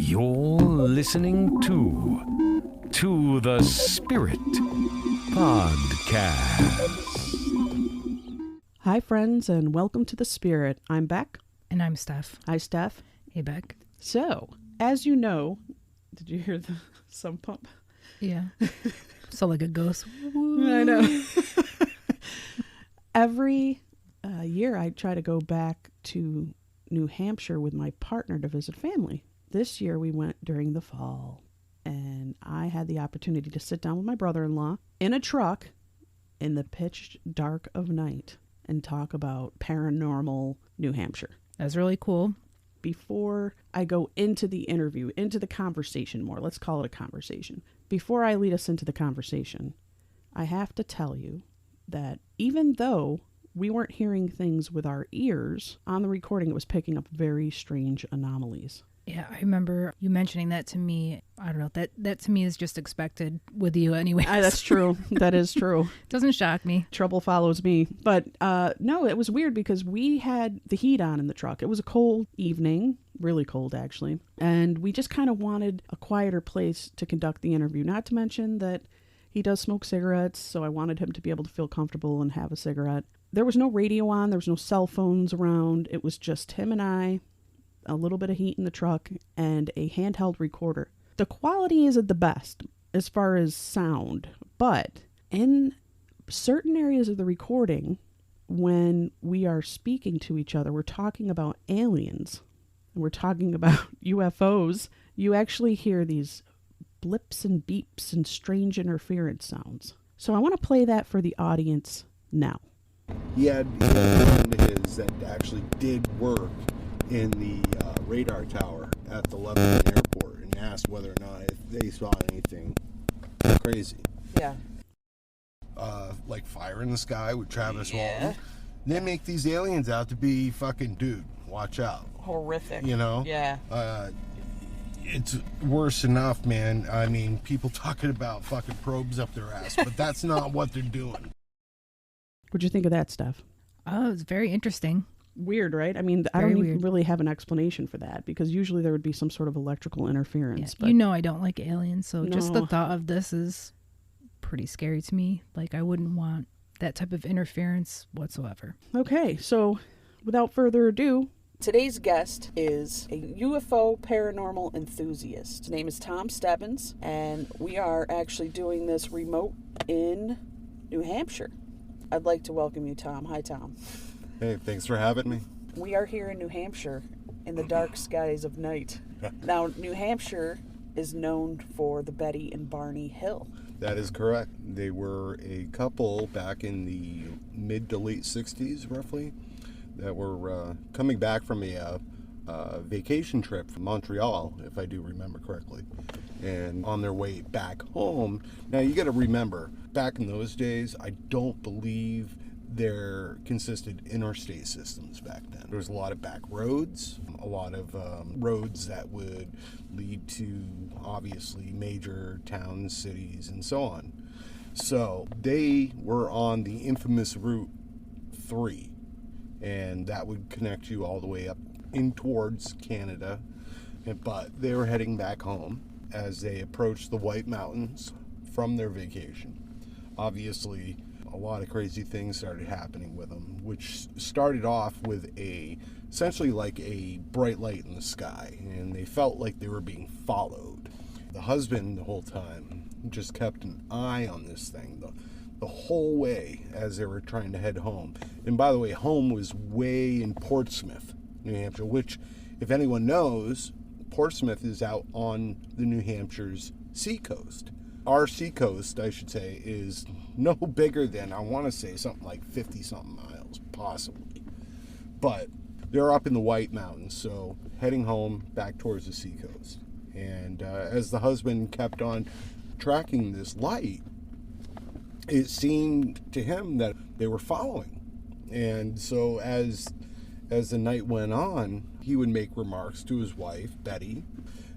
You're listening to the Spirit Podcast. Hi, friends, and welcome to the Spirit. I'm Beck. And I'm Steph. Hi, Steph. Hey, Beck. So, as you know, did you hear the sump pump? Yeah. So like a ghost. I know. Every year I try to go back to New Hampshire with my partner to visit family. This year we went during the fall, and I had the opportunity to sit down with my brother-in-law in a truck in the pitch dark of night and talk about paranormal New Hampshire. That's really cool. Before I go into the interview, into the conversation more, let's call it a conversation. Before I lead us into the conversation, I have to tell you that even though we weren't hearing things with our ears, on the recording it was picking up very strange anomalies. Yeah, I remember you mentioning that to me. I don't know, that to me is just expected with you anyway. That's true. That is true. Doesn't shock me. Trouble follows me. But no, it was weird because we had the heat on in the truck. It was a cold evening, really cold actually. And we just kind of wanted a quieter place to conduct the interview. Not to mention that he does smoke cigarettes, so I wanted him to be able to feel comfortable and have a cigarette. There was no radio on. There was no cell phones around. It was just him and I, a little bit of heat in the truck, and a handheld recorder. The quality isn't the best as far as sound, but in certain areas of the recording, when we are speaking to each other, we're talking about aliens, and we're talking about UFOs, you actually hear these blips and beeps and strange interference sounds. So I want to play that for the audience now. He had a friend of his that actually did work in the radar tower at the Lebanon airport and asked whether or not if they saw anything crazy. Yeah. Like Fire in the Sky with Travis Walton. They make these aliens out to be fucking, dude, watch out. Horrific. You know? Yeah. It's worse enough, man. I mean, people talking about fucking probes up their ass, but that's not what they're doing. What'd you think of that stuff? Oh, it's very interesting. Weird, right? I mean, I don't even really have an explanation for that because usually there would be some sort of electrical interference. Yeah, but you know I don't like aliens, so just the thought of this is pretty scary to me. Like, I wouldn't want that type of interference whatsoever. Okay, so without further ado, today's guest is a UFO paranormal enthusiast. His name is Tom Stebbins, and we are actually doing this remote in New Hampshire. I'd like to welcome you, Tom. Hi, Tom. Hey, thanks for having me. We are here in New Hampshire in the dark skies of night. Now, New Hampshire is known for the Betty and Barney Hill. That is correct. They were a couple back in the mid to late 60s, roughly, that were coming back from a vacation trip from Montreal, if I do remember correctly, and on their way back home. Now, you got to remember, back in those days, I don't believe there consisted interstate systems back then. There was a lot of back roads, a lot of roads that would lead to, obviously, major towns, cities, and so on. So they were on the infamous Route 3, and that would connect you all the way up in towards Canada. But they were heading back home as they approached the White Mountains from their vacation. Obviously, a lot of crazy things started happening with them, which started off with essentially like a bright light in the sky, and they felt like they were being followed. The husband the whole time just kept an eye on this thing the whole way as they were trying to head home. And by the way, home was way in Portsmouth, New Hampshire, which, if anyone knows, Portsmouth is out on the New Hampshire's seacoast. Our seacoast, I should say, is no bigger than, I want to say, something like 50-something miles, possibly. But they're up in the White Mountains, so heading home back towards the seacoast. And as the husband kept on tracking this light, it seemed to him that they were following. And so as the night went on, he would make remarks to his wife, Betty,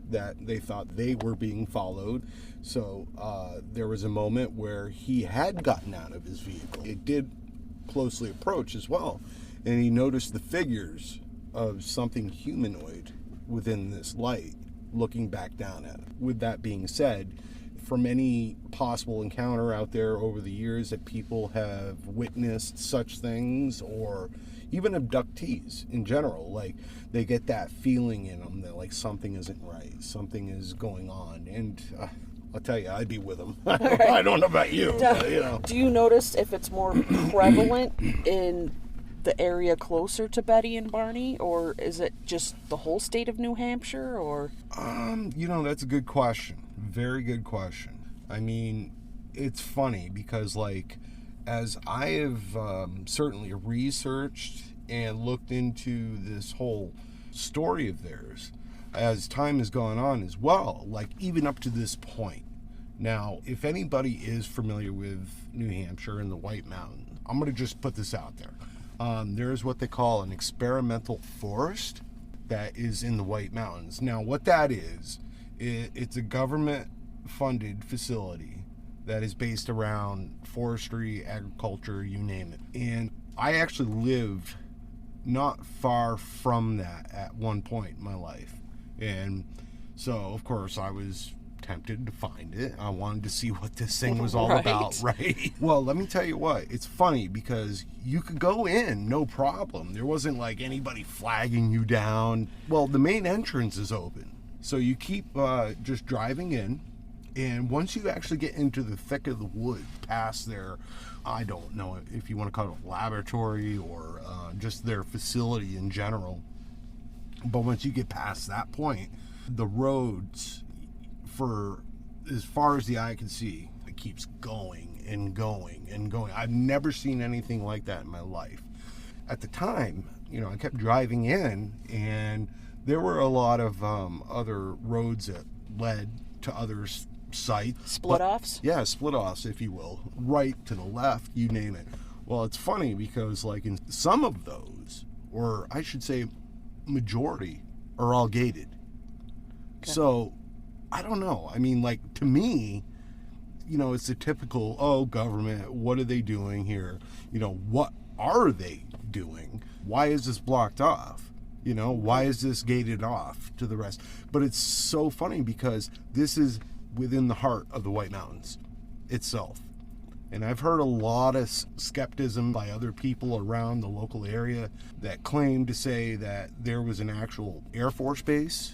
that they thought they were being followed. So there was a moment where he had gotten out of his vehicle. It did closely approach as well, and he noticed the figures of something humanoid within this light. looking back down at it. With that being said, from any possible encounter out there over the years that people have witnessed such things, or even abductees in general, like they get that feeling in them that like something isn't right, something is going on, and I'll tell you, I'd be with them. I don't know about you, but, you know. Do you notice if it's more prevalent in the area closer to Betty and Barney, or is it just the whole state of New Hampshire, or? You know, that's a good question. Very good question. I mean, it's funny because, like, as I have certainly researched and looked into this whole story of theirs, as time has gone on as well, like even up to this point. Now, if anybody is familiar with New Hampshire and the White Mountains, I'm going to just put this out there. There's what they call an experimental forest that is in the White Mountains. Now, what that is, it's a government-funded facility that is based around forestry, agriculture, you name it. And I actually lived not far from that at one point in my life. And so, of course, I was tempted to find it. I wanted to see what this thing was all about, right? Well, let me tell you what, it's funny because you could go in, no problem. There wasn't like anybody flagging you down. Well, the main entrance is open. So you keep just driving in, and once you actually get into the thick of the wood, past their, I don't know if you want to call it a laboratory or just their facility in general, but once you get past that point, the roads, for as far as the eye can see, it keeps going and going and going. I've never seen anything like that in my life. At the time, you know, I kept driving in, and there were a lot of other roads that led to other sites. Split-offs? Yeah, split-offs, if you will. Right to the left, you name it. Well, it's funny because, like, in some of those, or I should say majority, are all gated. Okay. So, I don't know. I mean, like, to me, you know, it's the typical, oh, government, what are they doing here? You know, what are they doing? Why is this blocked off? You know, why is this gated off to the rest? But it's so funny because this is within the heart of the White Mountains itself. And I've heard a lot of skepticism by other people around the local area that claim to say that there was an actual Air Force base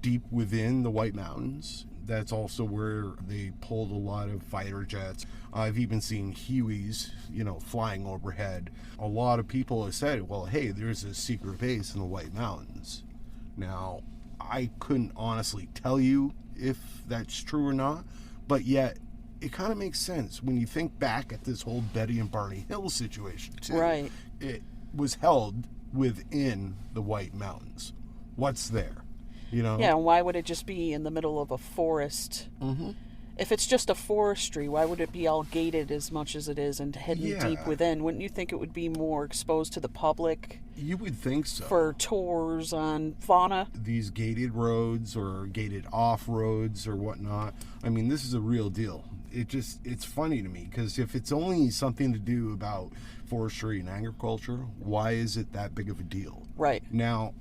deep within the White Mountains. That's also where they pulled a lot of fighter jets. I've even seen Hueys, you know, flying overhead. A lot of people have said, well, hey, there's a secret base in the White Mountains. Now, I couldn't honestly tell you if that's true or not, but yet it kind of makes sense when you think back at this whole Betty and Barney Hill situation, too. Right. It was held within the White Mountains. What's there? You know? Yeah, and why would it just be in the middle of a forest? Mm-hmm. If it's just a forestry, why would it be all gated as much as it is and hidden deep within? Wouldn't you think it would be more exposed to the public? You would think so. For tours on fauna? These gated roads or gated off roads or whatnot. I mean, this is a real deal. It's funny to me because if it's only something to do about forestry and agriculture, why is it that big of a deal? Right. Now,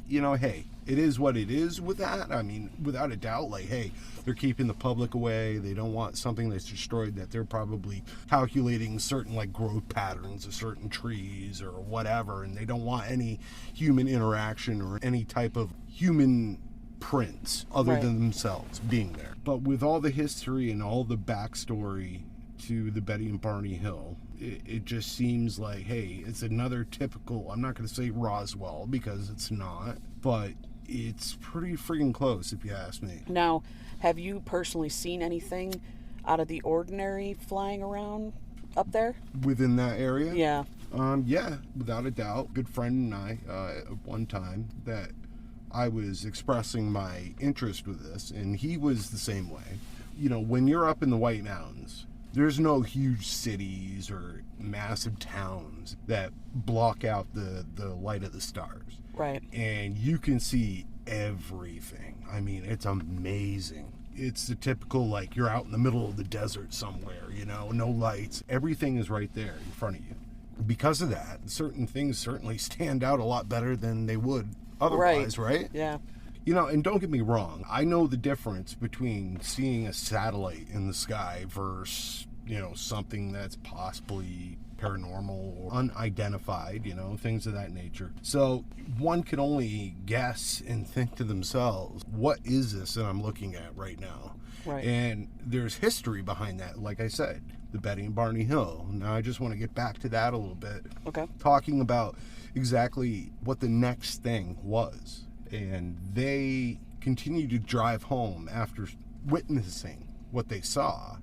you know, hey, it is what it is with that. I mean, without a doubt, like, hey, they're keeping the public away. They don't want something that's destroyed, that they're probably calculating certain, like, growth patterns of certain trees or whatever, and they don't want any human interaction or any type of human prints other than themselves being there. But with all the history and all the backstory to the Betty and Barney Hill, it just seems like, hey, it's another typical, I'm not going to say Roswell because it's not, but it's pretty freaking close if you ask me. Now, have you personally seen anything out of the ordinary flying around up there? Within that area? Yeah. Yeah, without a doubt. Good friend and I, at one time, that I was expressing my interest with this, and he was the same way. You know, when you're up in the White Mountains, there's no huge cities or massive towns that block out the light of the stars. Right. And you can see everything. I mean, it's amazing. It's the typical, like, you're out in the middle of the desert somewhere, you know, no lights. Everything is right there in front of you. Because of that, certain things certainly stand out a lot better than they would otherwise, right? Yeah. And don't get me wrong, I know the difference between seeing a satellite in the sky versus, something that's possibly paranormal or unidentified, things of that nature. So one can only guess and think to themselves, what is this that I'm looking at right now? Right. And there's history behind that, like I said, the Betty and Barney Hill. Now I just want to get back to that a little bit. Okay. Talking about exactly what the next thing was. And they continued to drive home after witnessing what they saw.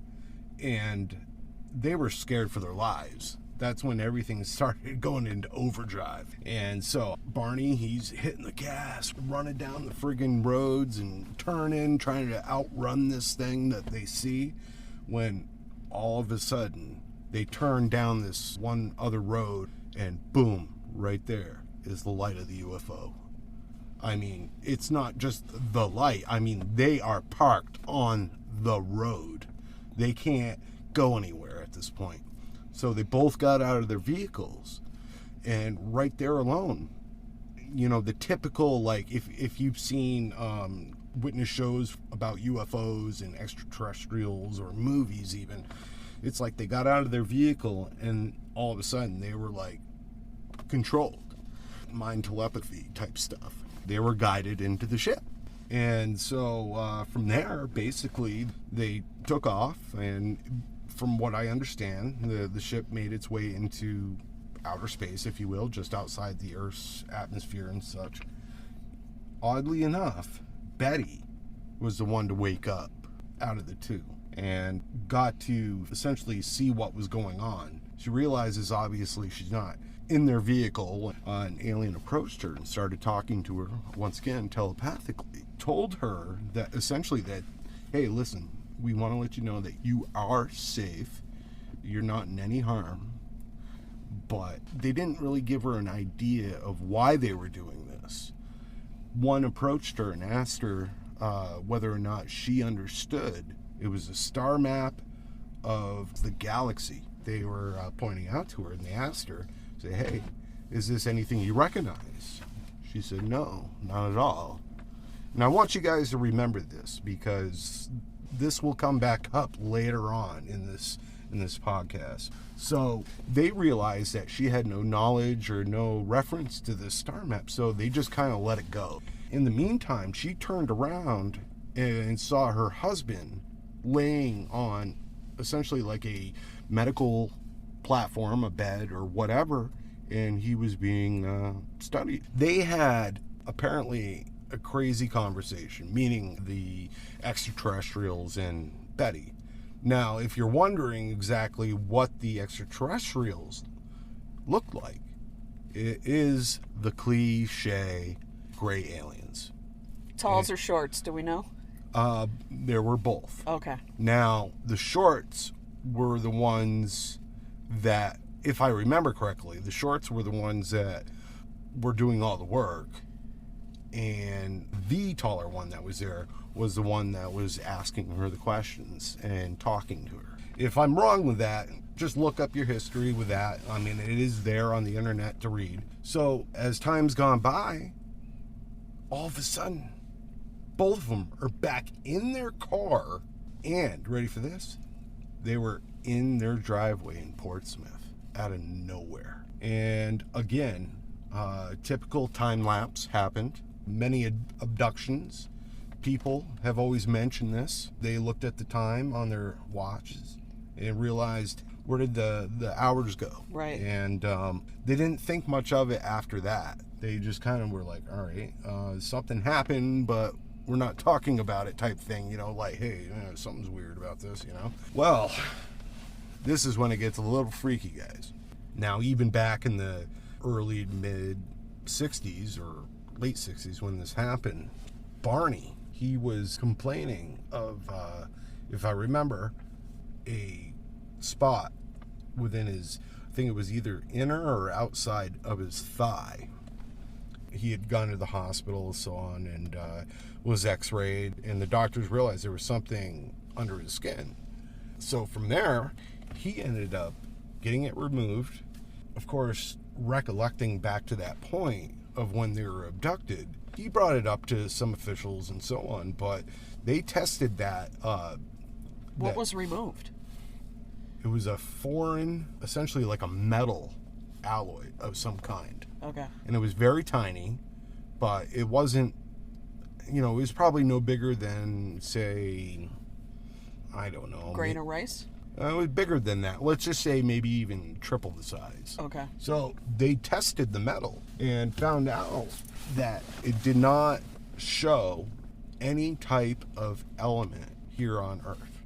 And they were scared for their lives. That's when everything started going into overdrive. And so Barney, he's hitting the gas, running down the friggin' roads and turning, trying to outrun this thing that they see, when all of a sudden they turn down this one other road, and boom, right there is the light of the UFO. I mean, it's not just the light. I mean, they are parked on the road. They can't go anywhere at this point. So they both got out of their vehicles, and right there alone, the typical, like, if you've seen witness shows about UFOs and extraterrestrials, or movies even, it's like they got out of their vehicle and all of a sudden they were like controlled, mind telepathy type stuff. They were guided into the ship. And so from there, basically, they took off, and from what I understand, the ship made its way into outer space, if you will, just outside the Earth's atmosphere and such. Oddly enough, Betty was the one to wake up out of the two and got to essentially see what was going on. She realizes, obviously, she's not in their vehicle. An alien approached her and started talking to her, once again, telepathically. Told her that, essentially, that, hey, listen, we want to let you know that you are safe. You're not in any harm. But they didn't really give her an idea of why they were doing this. One approached her and asked her whether or not she understood. It was a star map of the galaxy they were pointing out to her, and they asked her, say, hey, is this anything you recognize? She said, no, not at all. And I want you guys to remember this, because this will come back up later on in this podcast. So they realized that she had no knowledge or no reference to this star map, so they just kind of let it go. In the meantime, she turned around and saw her husband laying on essentially like a medical platform, a bed or whatever, and he was being studied. They had apparently a crazy conversation, meaning the extraterrestrials and Betty. Now, if you're wondering exactly what the extraterrestrials looked like, it is the cliche gray aliens. Talls or shorts, do we know? There were both. Okay. Now, the shorts were the ones that, if I remember correctly, the shorts were the ones that were doing all the work, and the taller one that was there was the one that was asking her the questions and talking to her. If I'm wrong with that, just look up your history with that. I mean, it is there on the internet to read. So as time's gone by, all of a sudden, both of them are back in their car, and, ready for this? They were in their driveway in Portsmouth, out of nowhere. And again, typical time lapse happened. Many abductions. People have always mentioned this. They looked at the time on their watches and realized, where did the hours go? Right. And they didn't think much of it after that. They just kind of were like, all right, something happened, but we're not talking about it type thing, like, hey, something's weird about this, Well, this is when it gets a little freaky, guys. Now, even back in the early, mid 60s or late 60s when this happened, Barney, he was complaining of, if I remember, a spot within his, I think it was either inner or outside of his thigh. He had gone to the hospital and so on, and was x-rayed, and the doctors realized there was something under his skin. So from there, he ended up getting it removed. Of course, recollecting back to that point of when they were abducted, He brought it up to some officials and so on, but they tested that. What was removed? It was a foreign, essentially like a metal alloy of some kind. Okay. And it was very tiny, but it wasn't, it was probably no bigger than, say, I don't know. Grain of rice? It was bigger than that. Let's just say maybe even triple the size. Okay. So they tested the metal and found out that it did not show any type of element here on Earth.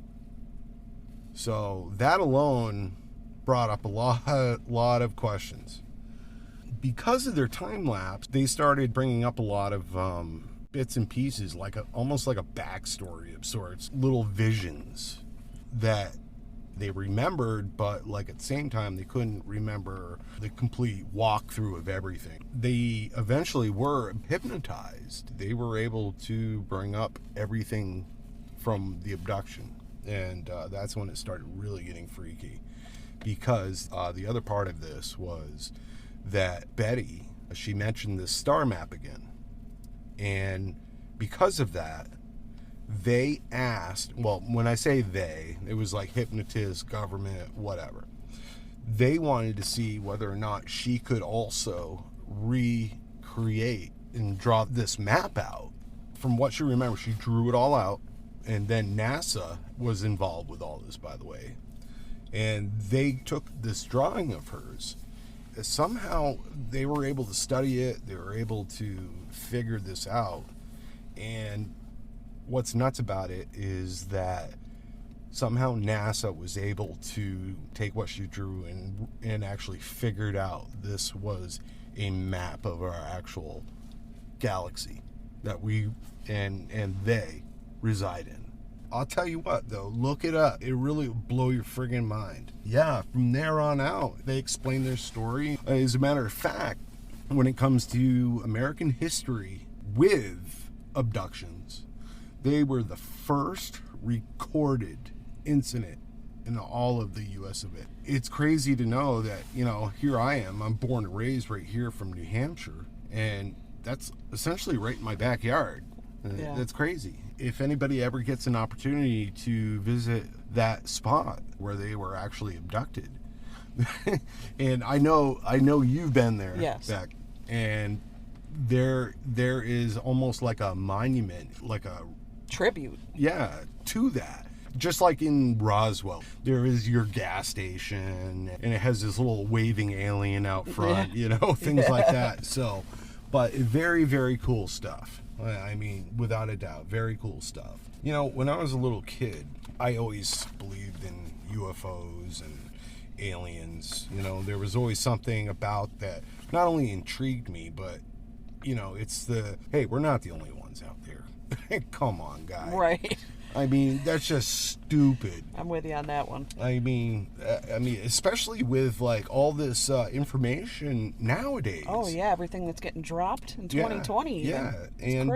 So that alone brought up a lot of questions. Because of their time lapse, they started bringing up a lot of bits and pieces, almost like a backstory of sorts, little visions that they remembered, but at the same time they couldn't remember the complete walkthrough of everything. They eventually were hypnotized. They were able to bring up everything from the abduction, and that's when it started really getting freaky, because the other part of this was that Betty, she mentioned this star map again, and because of that, they asked, well, when I say they, it was like hypnotists, government, whatever. They wanted to see whether or not she could also recreate and draw this map out. From what she remembers, she drew it all out, and then NASA was involved with all this, by the way. And they took this drawing of hers. Somehow they were able to study it, they were able to figure this out, and what's nuts about it is that somehow NASA was able to take what she drew and actually figured out this was a map of our actual galaxy that we and they reside in. I'll tell you what, though, look it up. It really will blow your friggin' mind. Yeah, from there on out, they explain their story. As a matter of fact, when it comes to American history with abductions, they were the first recorded incident in all of the U.S. of it. It's crazy to know that, here I am. I'm born and raised right here from New Hampshire, and that's essentially right in my backyard. Yeah. That's crazy. If anybody ever gets an opportunity to visit that spot where they were actually abducted, and I know you've been there, yes, Beck, and there is almost like a monument, like a tribute, to that. Just like in Roswell, there is your gas station, and it has this little waving alien out front, things like that. So, but very, very cool stuff. I mean, without a doubt, very cool stuff. When I was a little kid, I always believed in UFOs and aliens. There was always something about that not only intrigued me, but, it's hey, we're not the only ones out there. Come on, guy. Right. I mean, that's just stupid. I'm with you on that one. I mean, especially with all this information nowadays. Oh yeah, everything that's getting dropped in 2020. Yeah, and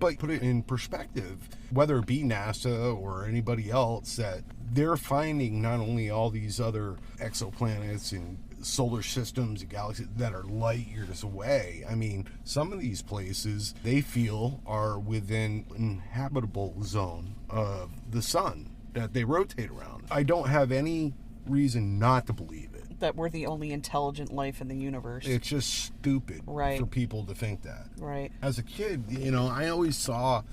but put it in perspective, whether it be NASA or anybody else, that they're finding not only all these other exoplanets and solar systems and galaxies that are light years away. I mean, some of these places they feel are within inhabitable zone of the sun that they rotate around. I don't have any reason not to believe it. That we're the only intelligent life in the universe. It's just stupid for people to think that. Right. As a kid, I always saw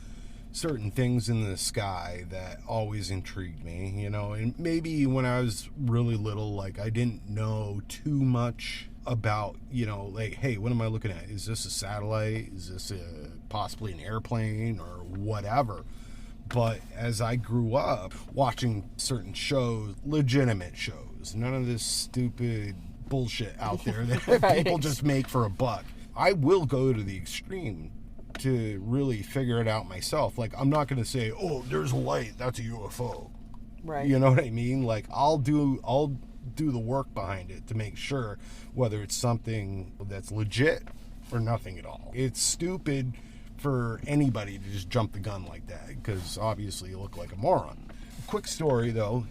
certain things in the sky that always intrigued me, and maybe when I was really little, I didn't know too much about, hey, what am I looking at? Is this a satellite? Is this possibly an airplane or whatever? But as I grew up watching certain shows, legitimate shows, none of this stupid bullshit out there that people just make for a buck, I will go to the extreme to really figure it out myself. I'm not going to say, oh, there's a light, that's a UFO. Right. You know what I mean? I'll do the work behind it to make sure whether it's something that's legit or nothing at all. It's stupid for anybody to just jump the gun like that, because obviously you look like a moron. Quick story though,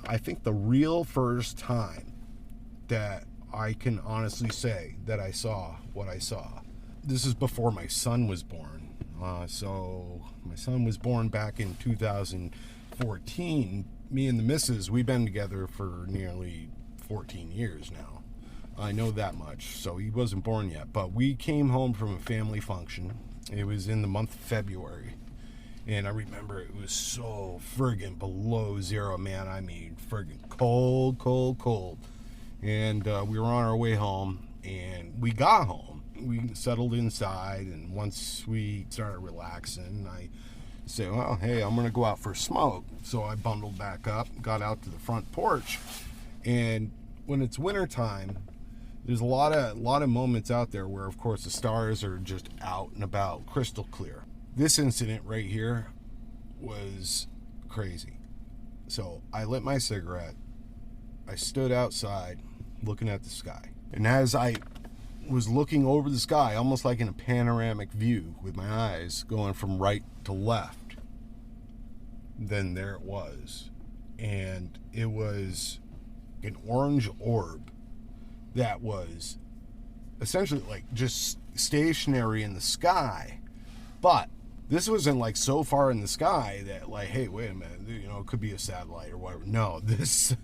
I think the real first time that I can honestly say that I saw what I saw this is before my son was born. So my son was born back in 2014. Me and the missus, we've been together for nearly 14 years now. I know that much. So he wasn't born yet. But we came home from a family function. It was in the month of February. And I remember it was so friggin' below zero, man. I mean, friggin' cold, cold, cold. And we were on our way home, and we got home. We settled inside, and once we started relaxing, I said, well, hey, I'm going to go out for a smoke. So I bundled back up, got out to the front porch, and when it's wintertime, there's a lot of moments out there where, of course, the stars are just out and about, crystal clear. This incident right here was crazy. So I lit my cigarette. I stood outside looking at the sky. And as I was looking over the sky, almost like in a panoramic view with my eyes going from right to left, then there it was. And it was an orange orb that was essentially like just stationary in the sky. But this wasn't like so far in the sky that like, hey, wait a minute, you know, it could be a satellite or whatever. No, this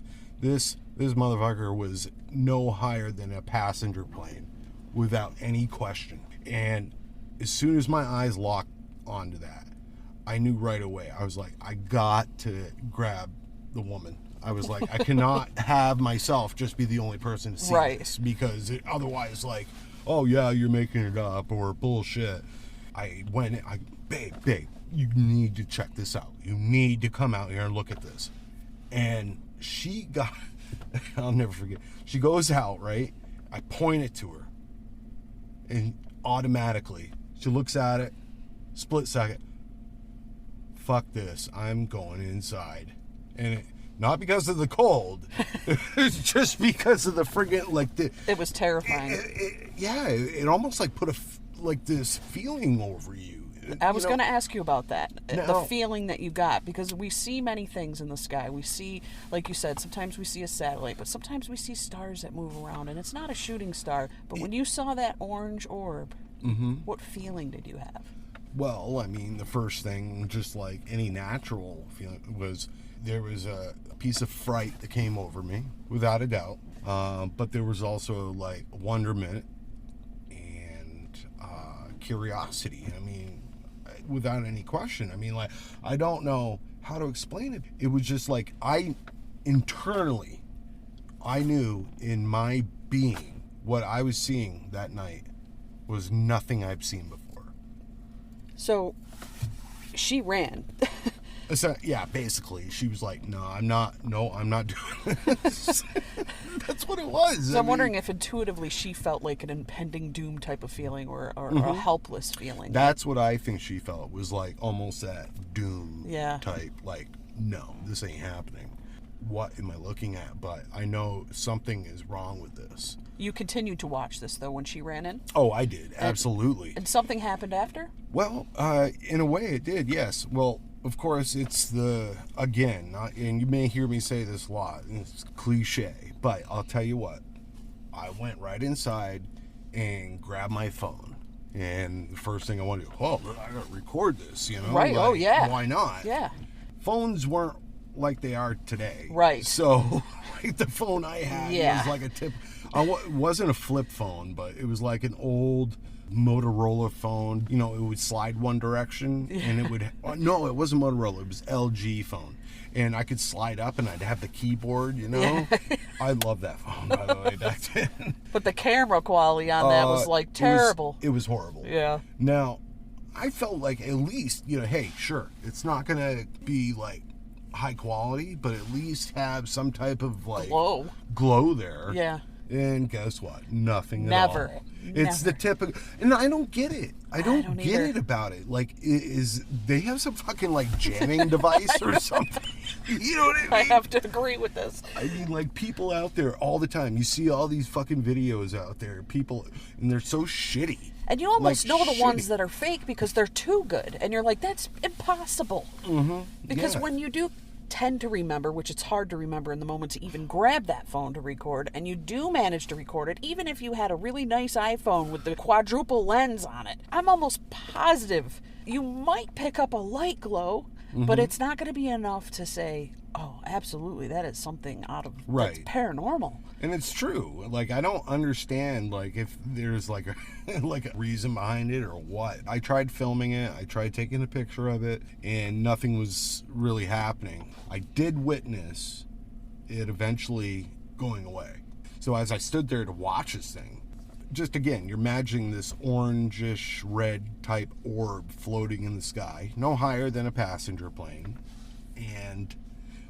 motherfucker was no higher than a passenger plane without any question. And as soon as my eyes locked onto that, I knew right away. I was like, I got to grab the woman. I was like, I cannot have myself just be the only person to see this, because otherwise, like, oh yeah, you're making it up or bullshit. I went in, babe, you need to check this out. You need to come out here and look at this. And she got, I'll never forget, she goes out, right? I point it to her, and automatically she looks at it, split second, fuck this, I'm going inside. And not because of the cold, it's just because of the friggin', like, it was terrifying. It almost like put this feeling over you. I was going to ask you about that, the feeling that you got, because we see many things in the sky. We see, like you said, sometimes we see a satellite, but sometimes we see stars that move around, and it's not a shooting star. But when you saw that orange orb, what feeling did you have? Well, I mean, the first thing, just like any natural feeling, was there was a piece of fright that came over me, without a doubt. But there was also like wonderment and curiosity. I mean, without any question. I mean, like, I don't know how to explain it. It was just like, internally, I knew in my being what I was seeing that night was nothing I've seen before. So, she ran. So, yeah, basically, she was like, no, I'm not doing this. That's what it was. So I'm wondering if intuitively she felt like an impending doom type of feeling or a helpless feeling. That's what I think she felt, was like almost that doom type, like, no, this ain't happening. What am I looking at? But I know something is wrong with this. You continued to watch this, though, when she ran in? Oh, I did, absolutely. And something happened after? Well, in a way it did, yes. Well, of course, it's and you may hear me say this a lot, and it's cliche, but I'll tell you what. I went right inside and grabbed my phone. And the first thing I wanted to do, I gotta record this, you know? Right, like, yeah. Why not? Yeah. Phones weren't like they are today. Right. So, like, the phone I had was like a tip. It wasn't a flip phone, but it was like an old Motorola phone. You know, it would slide one direction, and it would... No, it wasn't Motorola. It was LG phone. And I could slide up, and I'd have the keyboard, you know? I love that phone, by the way, back then. But the camera quality on that was, like, terrible. It was horrible. Yeah. Now, I felt like at least, you know, hey, sure, it's not going to be, like, high quality, but at least have some type of, like... Glow there. Yeah. And guess what? Nothing at all. It's the typical... And I don't get it. I don't get it about it. Like, they have some fucking, like, jamming device or something? You know what I mean? I have to agree with this. I mean, like, people out there all the time. You see all these fucking videos out there. People... And they're so shitty. And you almost know the ones that are fake because they're too good. And you're like, that's impossible. Mm-hmm. Because when you do tend to remember, which it's hard to remember in the moment to even grab that phone to record, and you do manage to record it, even if you had a really nice iPhone with the quadruple lens on it, I'm almost positive you might pick up a light glow, but it's not going to be enough to say, oh, absolutely, that is something out of that's paranormal. And it's true. Like, I don't understand, like, if there's like a like a reason behind it or what. I tried filming it, I tried taking a picture of it, and nothing was really happening. I did witness it eventually going away. So as I stood there to watch this thing, just again, you're imagining this orangish red type orb floating in the sky, no higher than a passenger plane, and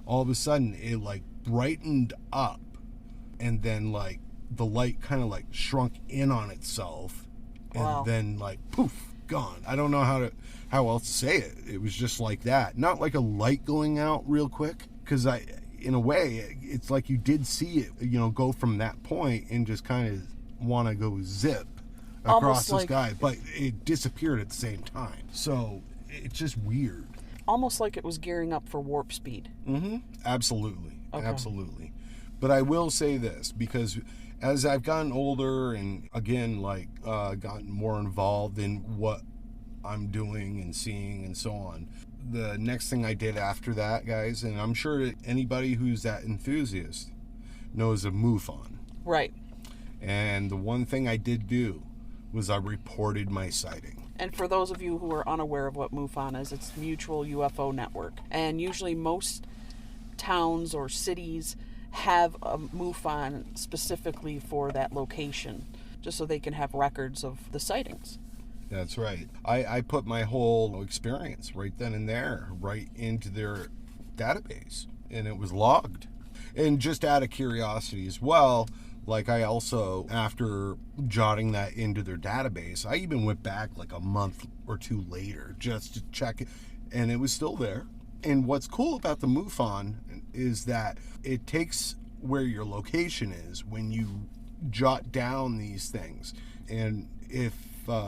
all of a sudden it like brightened up, and then like the light kind of like shrunk in on itself, and then like poof, gone. I don't know how else to say it. It was just like that, not like a light going out real quick, because in a way it's like you did see it, go from that point and just kind of want to go zip across the sky, but it disappeared at the same time. So it's just weird. Almost like it was gearing up for warp speed. Absolutely. Okay. Absolutely. But I will say this, because as I've gotten older and again, gotten more involved in what I'm doing and seeing and so on, the next thing I did after that, guys, and I'm sure that anybody who's that enthusiast knows of MUFON. Right. And the one thing I did do was I reported my sighting. And for those of you who are unaware of what MUFON is, it's Mutual UFO Network. And usually most towns or cities have a MUFON specifically for that location, just so they can have records of the sightings. That's right. I put my whole experience right then and there, right into their database, and it was logged. And just out of curiosity as well, like I also, after jotting that into their database, I even went back like a month or two later just to check it, and it was still there. And what's cool about the MUFON is that it takes where your location is when you jot down these things. And if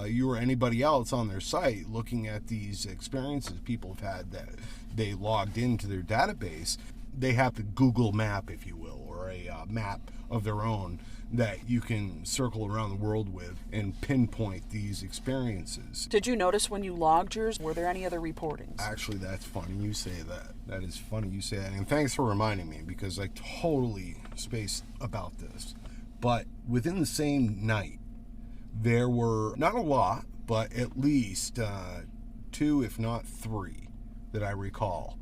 you or anybody else on their site looking at these experiences people have had that they logged into their database, they have the Google map, if you will, or a map of their own that you can circle around the world with and pinpoint these experiences. Did you notice when you logged yours, were there any other reportings? Actually, that's funny you say that. That is funny you say that. And thanks for reminding me, because I totally spaced about this. But within the same night, there were not a lot, but at least 2, if not 3, that I recall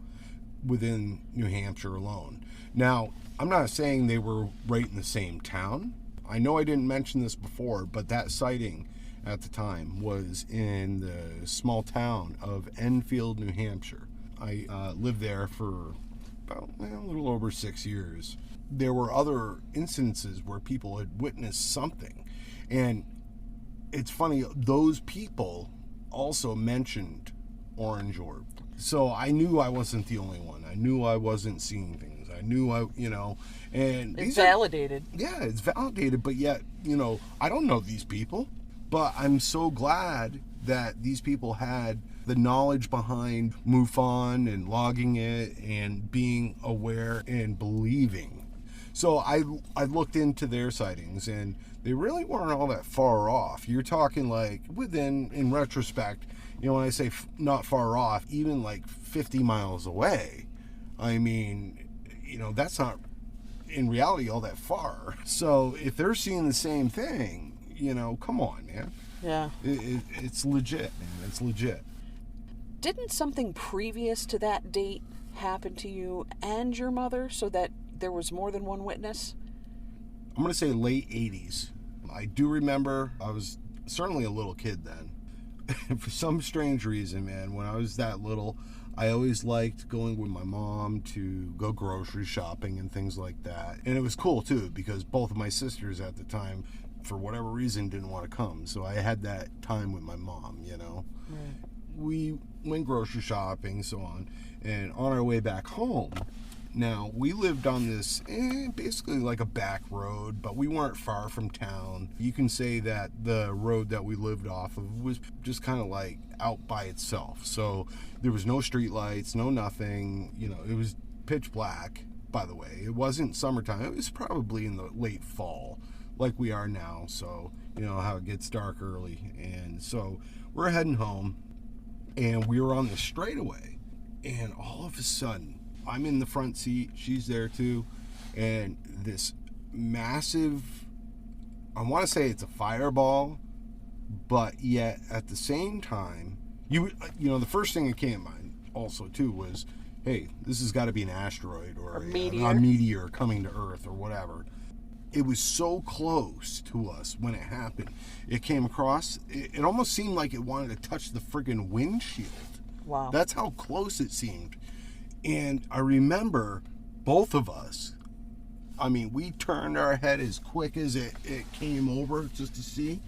within New Hampshire alone. Now, I'm not saying they were right in the same town. I know I didn't mention this before, but that sighting at the time was in the small town of Enfield, New Hampshire. I lived there for about a little over 6 years. There were other instances where people had witnessed something. And it's funny, those people also mentioned orange orb. So I knew I wasn't the only one. I knew I wasn't seeing things. I knew and it's validated. It's validated, but yet, I don't know these people. But I'm so glad that these people had the knowledge behind MUFON and logging it and being aware and believing. So I looked into their sightings, and they really weren't all that far off. You're talking like within, in retrospect, when I say not far off, even like 50 miles away. I mean, that's not in reality all that far. So if they're seeing the same thing, come on, man. Yeah. It's legit, man. It's legit. Didn't something previous to that date happen to you and your mother so that there was more than one witness? I'm going to say late 80s. I do remember I was certainly a little kid then. For some strange reason, man, when I was that little, I always liked going with my mom to go grocery shopping and things like that. And it was cool, too, because both of my sisters at the time, for whatever reason, didn't want to come. So I had that time with my mom, Right. We went grocery shopping, so on. And on our way back home, now, we lived on this, basically like a back road, but we weren't far from town. You can say that the road that we lived off of was just kind of like out by itself. So there was no street lights, no nothing, it was pitch black, by the way. It wasn't summertime. It was probably in the late fall, like we are now. So, you know how it gets dark early. And so we're heading home, and we were on the straightaway. And all of a sudden, I'm in the front seat. She's there too. And this massive, I want to say it's a fireball, but yet at the same time, you know, the first thing that came to mind also too was, hey, this has got to be an asteroid or a meteor coming to Earth or whatever. It was so close to us when it happened. It came across, it almost seemed like it wanted to touch the friggin' windshield. Wow. That's how close it seemed. And I remember both of us, I mean, we turned our head as quick as it came over just to see.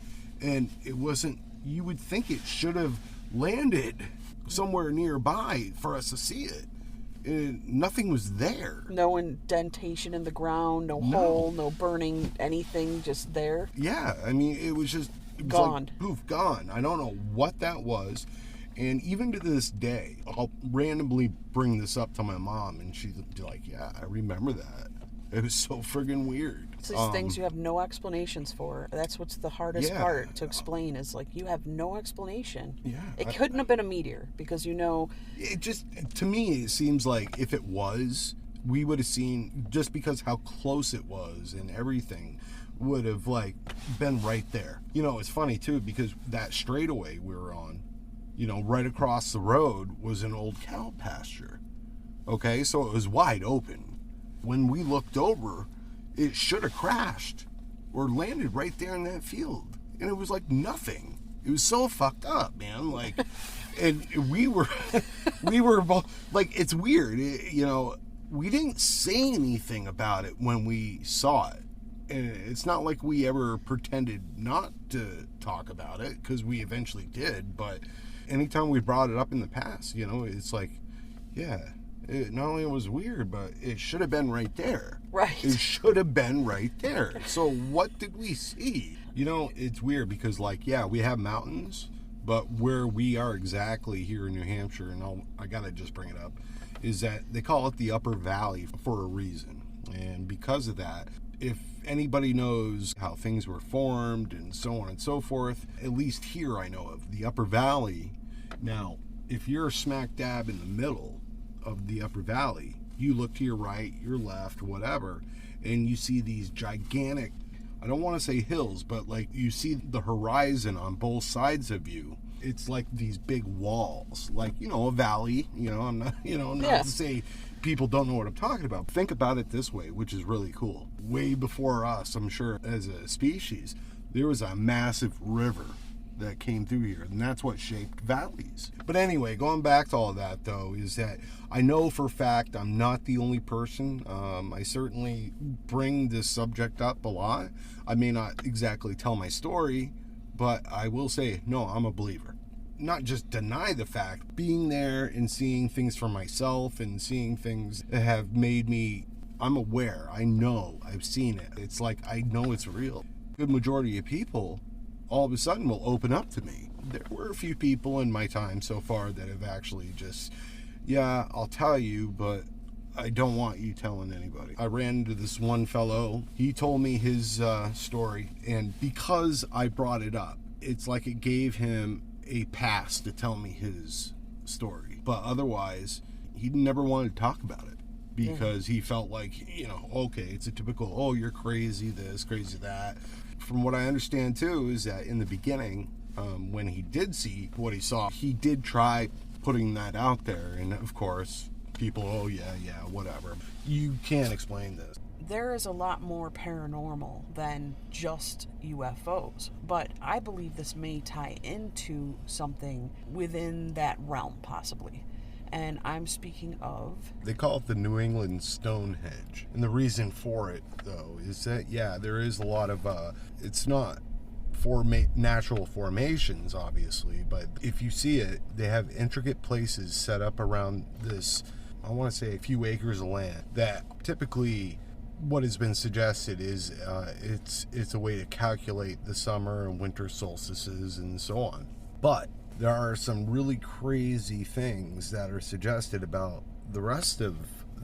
And it wasn't, you would think it should have landed somewhere nearby for us to see it. And nothing was there. No indentation in the ground, no hole, no burning anything, just there. Yeah, I mean, it was gone. Like, poof, gone. I don't know what that was. And even to this day, I'll randomly bring this up to my mom, and she's like, yeah, I remember that. It was so friggin' weird. It's these things you have no explanations for. That's what's the hardest part to explain, is like, you have no explanation. Yeah. It couldn't have been a meteor, because you know... It just, to me, it seems like if it was, we would have seen, just because how close it was and everything, would have, like, been right there. You know, it's funny, too, because that straightaway we were on, you know, right across the road was an old cow pasture. Okay, so it was wide open. When we looked over, it should have crashed or landed right there in that field. And it was like nothing. It was so fucked up, man. Like, and we were both, like, it's weird. You know, we didn't say anything about it when we saw it. And it's not like we ever pretended not to talk about it, because we eventually did. But anytime we brought it up in the past, you know, it's like, yeah, it not only was weird, but it should have been right there. Right. It should have been right there. So what did we see? You know, it's weird because, like, yeah, we have mountains, but where we are exactly here in New Hampshire, and I gotta just bring it up, is that they call it the Upper Valley for a reason. And because of that, if anybody knows how things were formed and so on and so forth, at least here I know of the Upper Valley. Now, if you're smack dab in the middle of the Upper Valley, you look to your right, your left, whatever, and you see these gigantic, I don't want to say hills, but like you see the horizon on both sides of you. It's like these big walls, like, you know, a valley. You know, I'm not, you know, not to say people don't know what I'm talking about. Think about it this way, which is really cool. Way before us, I'm sure, as a species, there was a massive river that came through here, and that's what shaped valleys. But anyway, going back to all that, though, is that I know for a fact I'm not the only person. I certainly bring this subject up a lot. I may not exactly tell my story, but I will say, no, I'm a believer. Not just deny the fact, being there and seeing things for myself and seeing things that have made me, I'm aware, I know, I've seen it. It's like, I know it's real. Good majority of people all of a sudden will open up to me. There were a few people in my time so far that have actually just, yeah, I'll tell you, but I don't want you telling anybody. I ran into this one fellow. He told me his story, and because I brought it up, it's like it gave him a pass to tell me his story. But otherwise, he never wanted to talk about it because he felt like, you know, okay, it's a typical, oh, you're crazy this, crazy that. From what I understand too is that in the beginning, when he did see what he saw, he did try putting that out there, and of course people, oh yeah, whatever, you can't explain this. There is a lot more paranormal than just UFOs, but I believe this may tie into something within that realm, possibly. And I'm speaking of... They call it the New England Stonehenge. And the reason for it, though, is that, yeah, there is a lot of... it's not natural formations, obviously, but if you see it, they have intricate places set up around this, I want to say, a few acres of land that typically... What has been suggested is it's a way to calculate the summer and winter solstices and so on. But there are some really crazy things that are suggested about the rest of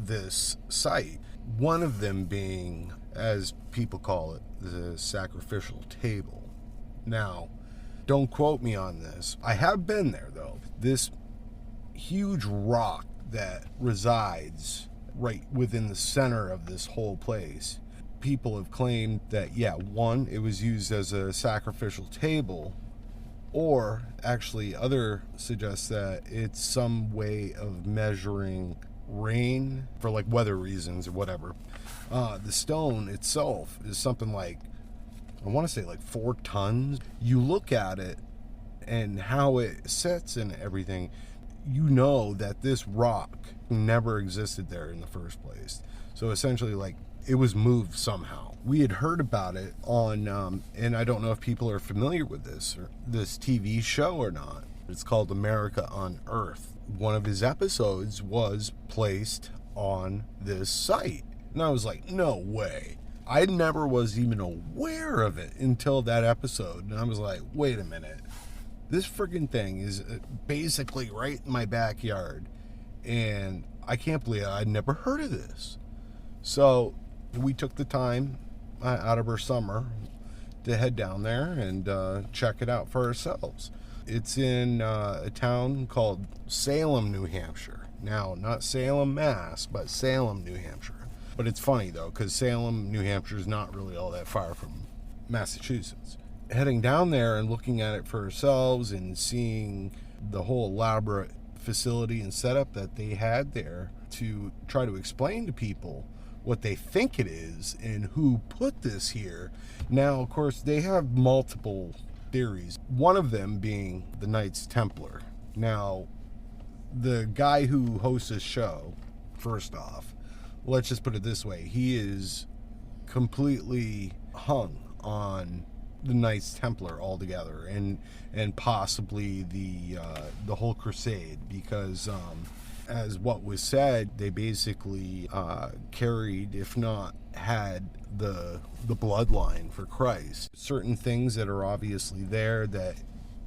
this site. One of them being, as people call it, the sacrificial table. Now, don't quote me on this. I have been there, though. This huge rock that resides right within the center of this whole place. People have claimed that, yeah, one, it was used as a sacrificial table, or actually other suggest that it's some way of measuring rain for like weather reasons or whatever. The stone itself is something like, I want to say like 4 tons. You look at it and how it sits and everything, you know that this rock never existed there in the first place. So essentially, like, it was moved somehow. We had heard about it on, and I don't know if people are familiar with this TV show or not. It's called America on Earth. One of his episodes was placed on this site. And I was like, no way. I never was even aware of it until that episode. And I was like, wait a minute. This friggin' thing is basically right in my backyard. And I can't believe I'd never heard of this. So we took the time out of our summer to head down there and check it out for ourselves. It's in a town called Salem, New Hampshire. Now, not Salem, Mass, but Salem, New Hampshire. But it's funny, though, because Salem, New Hampshire is not really all that far from Massachusetts. Heading down there and looking at it for ourselves and seeing the whole elaborate facility and setup that they had there to try to explain to people what they think it is and who put this here. Now, of course, they have multiple theories. One of them being the Knights Templar. Now, the guy who hosts this show, first off, let's just put it this way, he is completely hung on the Knights Templar altogether, and possibly the whole crusade, because as what was said, they basically carried, if not had, the bloodline for Christ. Certain things that are obviously there that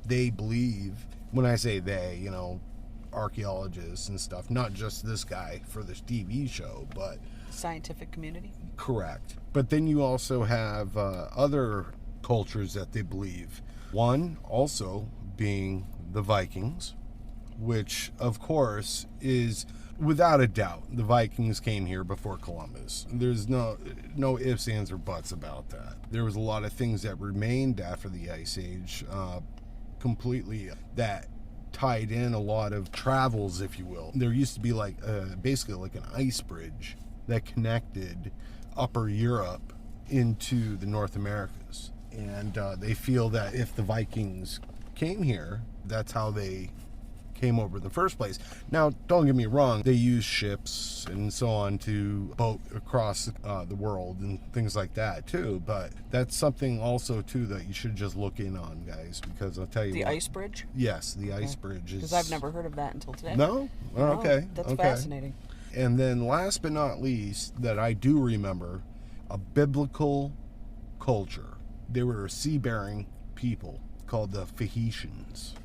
they believe, when I say they, you know, archaeologists and stuff, not just this guy for this TV show, but scientific community. Correct. But then you also have other cultures that they believe. One also being the Vikings, which of course is without a doubt the Vikings came here before Columbus. There's no ifs, ands, or buts about that. There was a lot of things that remained after the Ice Age, completely, that tied in a lot of travels, if you will. There used to be like basically like an ice bridge that connected Upper Europe into the North Americas. And they feel that if the Vikings came here, that's how they came over in the first place. Now, don't get me wrong, they used ships and so on to boat across the world and things like that too, but that's something also too that you should just look in on, guys, because I'll tell you the ice bridge? Yes, the ice bridge is... Because I've never heard of that until today. No? Oh, okay. That's fascinating. And then last but not least, that I do remember, a biblical culture. They were a sea-bearing people called the Phaeacians.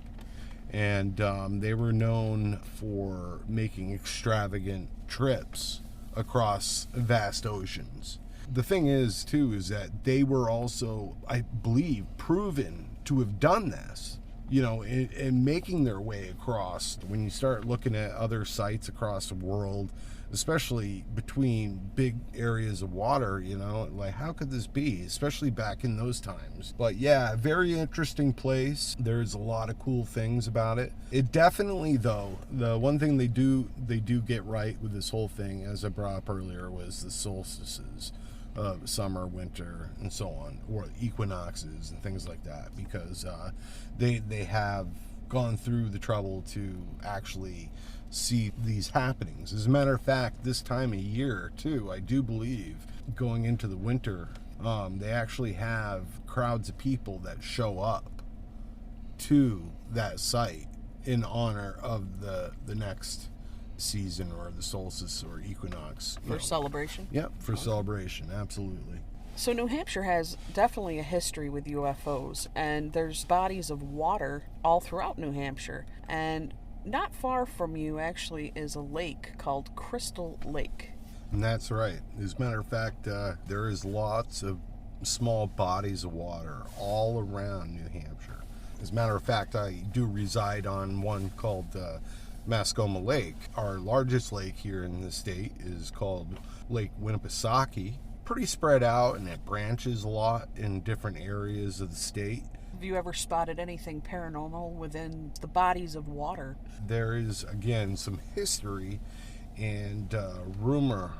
And they were known for making extravagant trips across vast oceans. The thing is, too, is that they were also, I believe, proven to have done this, you know, in making their way across. When you start looking at other sites across the world, especially between big areas of water, you know, like, how could this be, especially back in those times? But yeah, very interesting place. There's a lot of cool things about it. It definitely, though, the one thing they do get right with this whole thing, as I brought up earlier, was the solstices of summer, winter, and so on, or equinoxes and things like that, because they have gone through the trouble to actually see these happenings. As a matter of fact, this time of year too, I do believe, going into the winter, they actually have crowds of people that show up to that site in honor of the next season, or the solstice or equinox. For celebration? Yep, for celebration, absolutely. So New Hampshire has definitely a history with UFOs, and there's bodies of water all throughout New Hampshire. And not far from you, actually, is a lake called Crystal Lake. And that's right. As a matter of fact, there is lots of small bodies of water all around New Hampshire. As a matter of fact, I do reside on one called Mascoma Lake. Our largest lake here in the state is called Lake Winnipesaukee. Pretty spread out, and it branches a lot in different areas of the state. Have you ever spotted anything paranormal within the bodies of water? There is, again, some history and rumor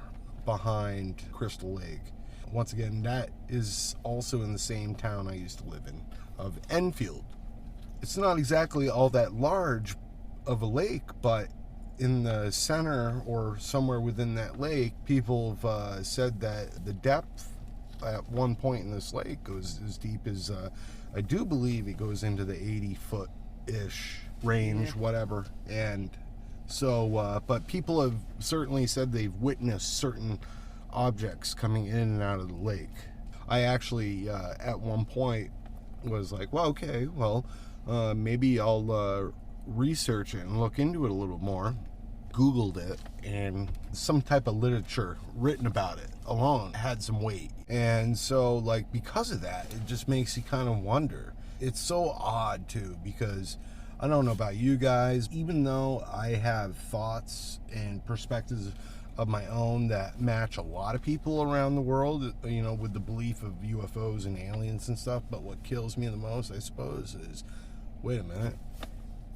behind Crystal Lake. Once again, that is also in the same town I used to live in, of Enfield. It's not exactly all that large of a lake, but in the center or somewhere within that lake, people have said that the depth at one point in this lake goes as deep as, I do believe it goes into the 80-foot-ish range, whatever. And so, but people have certainly said they've witnessed certain objects coming in and out of the lake. I actually, at one point, was like, well, okay, well, maybe I'll research it and look into it a little more. Googled it, and some type of literature written about it alone had some weight. And so, like, because of that, it just makes you kind of wonder. It's so odd, too, because I don't know about you guys, even though I have thoughts and perspectives of my own that match a lot of people around the world, you know, with the belief of UFOs and aliens and stuff, but what kills me the most, I suppose, is, wait a minute,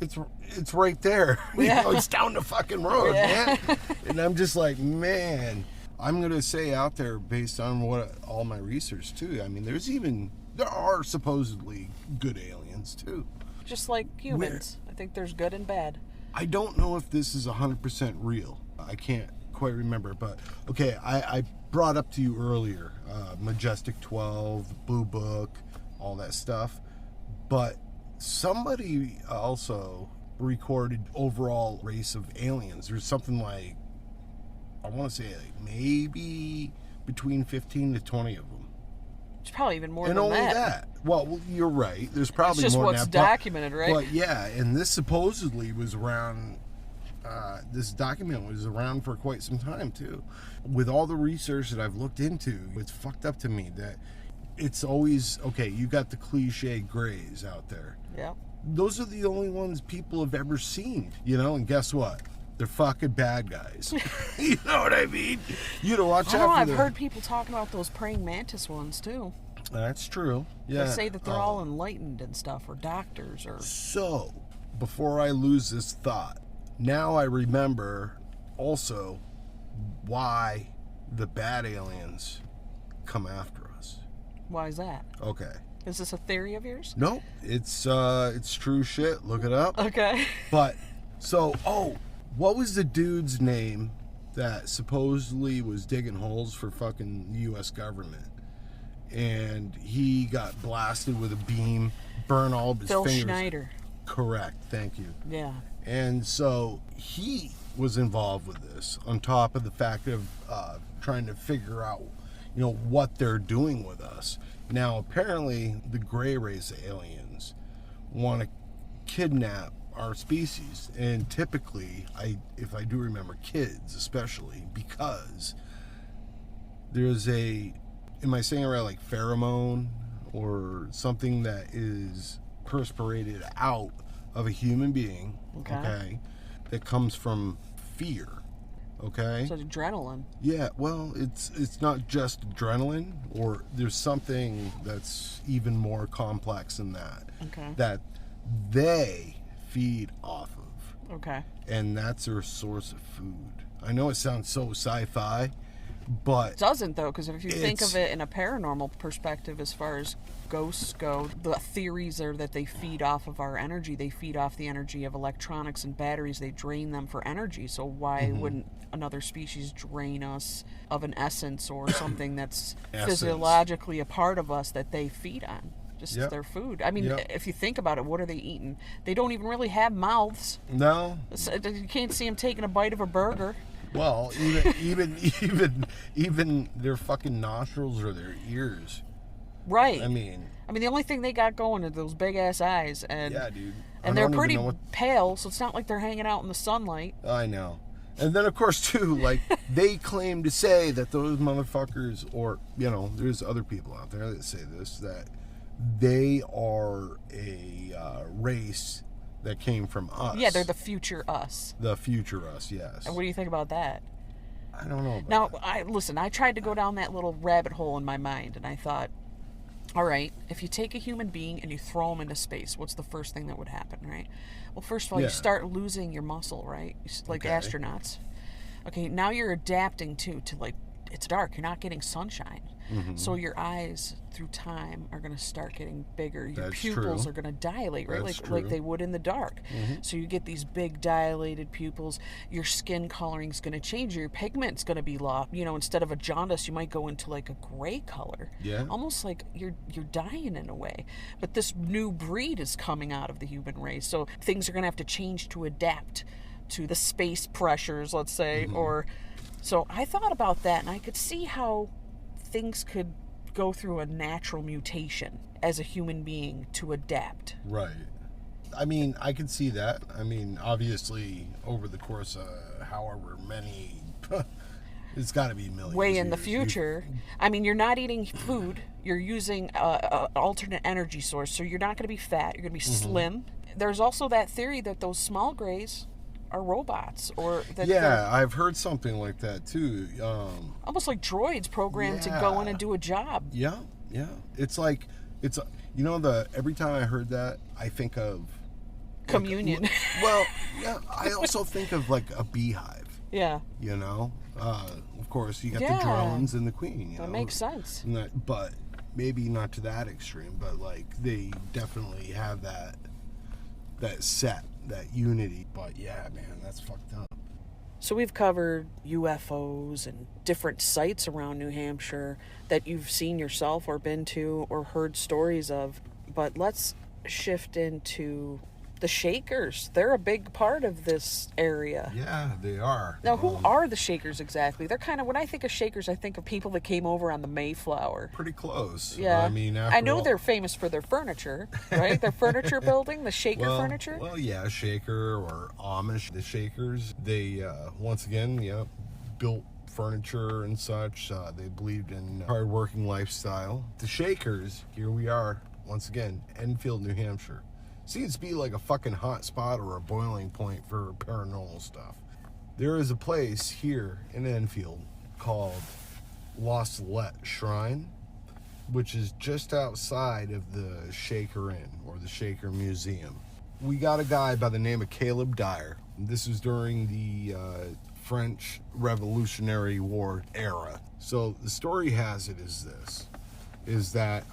it's right there. Yeah. You know, it's down the fucking road, man. And I'm just like, man, I'm going to say out there, based on what all my research, too, I mean, there are supposedly good aliens, too. Just like humans. I think there's good and bad. I don't know if this is 100% real. I can't quite remember, but okay, I brought up to you earlier, Majestic 12, Blue Book, all that stuff, but somebody also recorded overall race of aliens. There's something like, I want to say, like maybe between 15 to 20 of them. It's probably even more and than only that. Well, you're right. There's probably it's just more what's than that. documented, right? But yeah, and this supposedly was around, this document was around for quite some time too. With all the research that I've looked into, it's fucked up to me that it's always, okay, you got the cliche grays out there. Yeah. Those are the only ones people have ever seen, you know, and guess what? They're fucking bad guys. You know what I mean? You know, watch out for I've heard people talking about those praying mantis ones too. That's true. Yeah. They say that they're all enlightened and stuff, or doctors, or... So, before I lose this thought, now I remember also why the bad aliens come after us. Why is that? Okay. Is this a theory of yours? No, it's true shit. Look it up. Okay. But, so, what was the dude's name that supposedly was digging holes for fucking U.S. government? And he got blasted with a beam, burn all of his fingers. Phil Schneider. Correct, thank you. Yeah. And so he was involved with this, on top of the fact of trying to figure out, you know, what they're doing with us. Now, apparently, the gray race aliens want to kidnap our species, and typically, if I do remember, kids especially, because there's am I saying it right, like pheromone or something that is perspirated out of a human being, okay, that comes from fear, okay? So adrenaline. Yeah, well, it's not just adrenaline, or there's something that's even more complex than that. Okay. That they feed off of. Okay. And that's their source of food. I know it sounds so sci-fi, but... It doesn't, though, because if you think of it in a paranormal perspective, as far as ghosts go, the theories are that they feed off of our energy. They feed off the energy of electronics and batteries. They drain them for energy. So why wouldn't another species drain us of an essence or something that's physiologically a part of us that they feed on? Just their food. I mean, if you think about it, what are they eating? They don't even really have mouths. No. You can't see them taking a bite of a burger. Well, even their fucking nostrils or their ears. Right. I mean, the only thing they got going are those big ass eyes. And yeah, dude. And they're pretty pale, so it's not like they're hanging out in the sunlight. I know. And then, of course, too, like, they claim to say that those motherfuckers, or, you know, there's other people out there that say this, that they are a race that came from us. Yeah, they're the future us. The future us, yes. And what do you think about that? I don't know about that. I tried to go down that little rabbit hole in my mind, and I thought, all right, if you take a human being and you throw them into space, what's the first thing that would happen, right? Well, first of all, you start losing your muscle, right? Like astronauts. Okay, now you're adapting to like, it's dark. You're not getting sunshine. Mm-hmm. So your eyes, through time, are going to start getting bigger. Your pupils are going to dilate, right? Like they would in the dark. Mm-hmm. So you get these big dilated pupils. Your skin coloring is going to change. Your pigment's going to be lost. You know, instead of a jaundice, you might go into like a gray color. Yeah. Almost like you're dying in a way. But this new breed is coming out of the human race. So things are going to have to change to adapt to the space pressures, let's say. Mm-hmm. So I thought about that, and I could see how things could go through a natural mutation as a human being to adapt. Right. I mean, I can see that. I mean, obviously, over the course of however many, it's got to be millions. Way in the future. I mean, you're not eating food. You're using an alternate energy source, so you're not going to be fat. You're going to be slim. There's also that theory that those small grays are robots, or that I've heard something like that too. Almost like droids programmed to go in and do a job. Yeah. It's like every time I heard that, I think of communion. I also think of like a beehive. Yeah. You know, of course you got the drones and the queen. That makes sense. But maybe not to that extreme. But like they definitely have that set. That unity. But yeah, man, that's fucked up. So we've covered UFOs and different sites around New Hampshire that you've seen yourself or been to or heard stories of. But let's shift into the Shakers. They're a big part of this area. Yeah, they are. Now, who are the Shakers exactly? They're kind of, when I think of Shakers, I think of people that came over on the Mayflower. Pretty close. Yeah. I mean, I know they're famous for their furniture, right? Their furniture building, the Shaker furniture. Well, yeah, Shaker or Amish. The Shakers, they, once again, built furniture and such. They believed in hard-working lifestyle. The Shakers, here we are, once again, Enfield, New Hampshire. Seems to be like a fucking hot spot or a boiling point for paranormal stuff. There is a place here in Enfield called Lost Let Shrine, which is just outside of the Shaker Inn or the Shaker Museum. We got a guy by the name of Caleb Dyer. This was during the French Revolutionary War era. So the story has it is that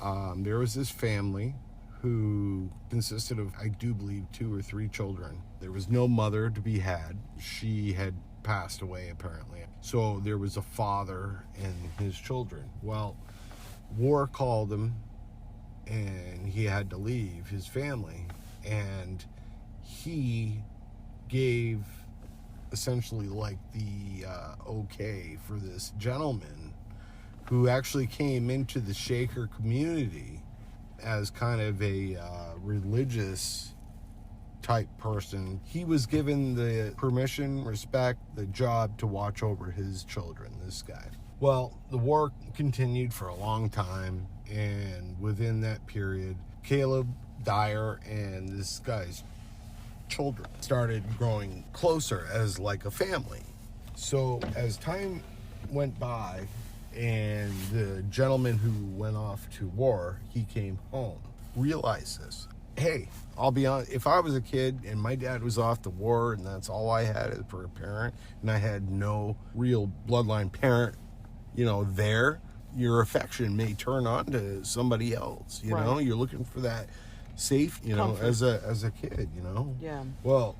there was this family who consisted of, I do believe, 2 or 3 children. There was no mother to be had. She had passed away, apparently. So there was a father and his children. Well, war called him, and he had to leave his family. And he gave essentially like the okay for this gentleman who actually came into the Shaker community as kind of a religious type person. He was given the permission, respect, the job to watch over his children, this guy. Well, the war continued for a long time, and within that period, Caleb Dyer and this guy's children started growing closer as like a family. So as time went by, and the gentleman who went off to war, he came home, realized this. Hey, I'll be honest, if I was a kid and my dad was off to war and that's all I had for a parent, and I had no real bloodline parent, there, your affection may turn on to somebody else, you know? You're looking for that safe, comfort. as a kid, Yeah. Well,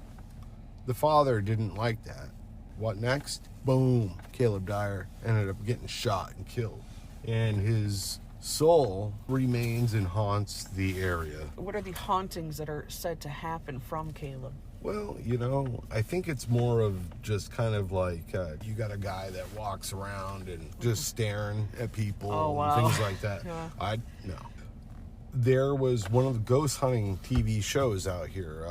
the father didn't like that. What next? Boom. Caleb Dyer ended up getting shot and killed. And his soul remains and haunts the area. What are the hauntings that are said to happen from Caleb? Well, I think it's more of just kind of like you got a guy that walks around and just staring at people and things like that. Yeah. No. there was one of the ghost hunting TV shows out here.